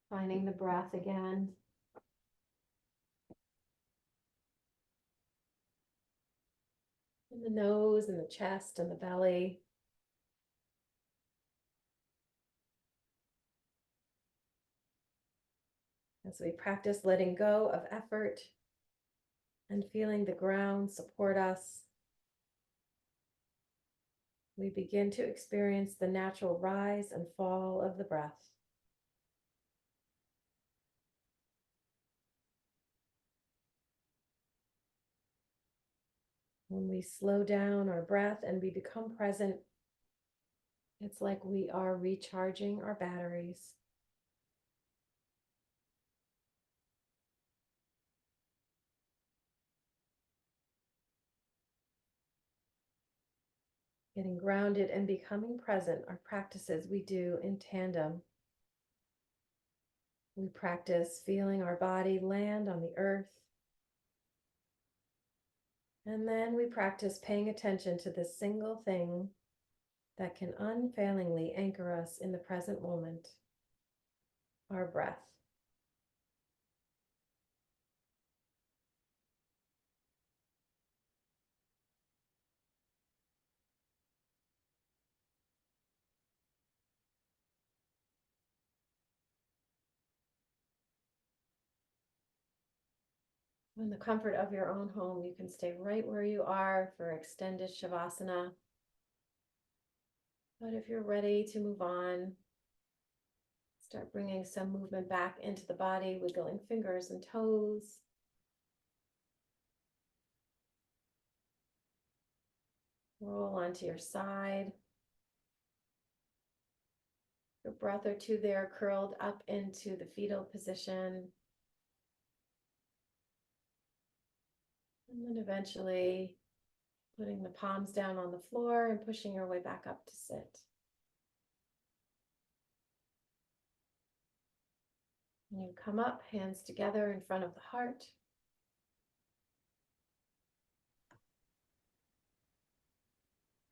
[SPEAKER 1] Finding the breath again. In the nose and the chest and the belly. As we practice letting go of effort and feeling the ground support us, we begin to experience the natural rise and fall of the breath. When we slow down our breath and we become present, it's like we are recharging our batteries. Getting grounded and becoming present are practices we do in tandem. We practice feeling our body land on the earth. And then we practice paying attention to the single thing that can unfailingly anchor us in the present moment, our breath. In the comfort of your own home, you can stay right where you are for extended Shavasana. But if you're ready to move on, start bringing some movement back into the body, wiggling fingers and toes. Roll onto your side. A breath or two there, curled up into the fetal position. And then eventually putting the palms down on the floor and pushing your way back up to sit. And you come up, hands together in front of the heart.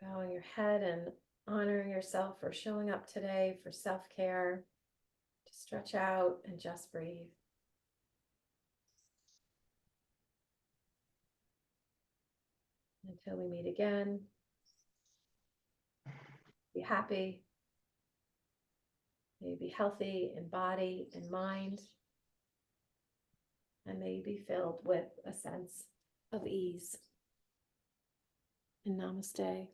[SPEAKER 1] Bowing your head and honoring yourself for showing up today for self-care. To stretch out and just breathe. Until we meet again. Be happy. May you be healthy in body and mind. And may you be filled with a sense of ease. And namaste.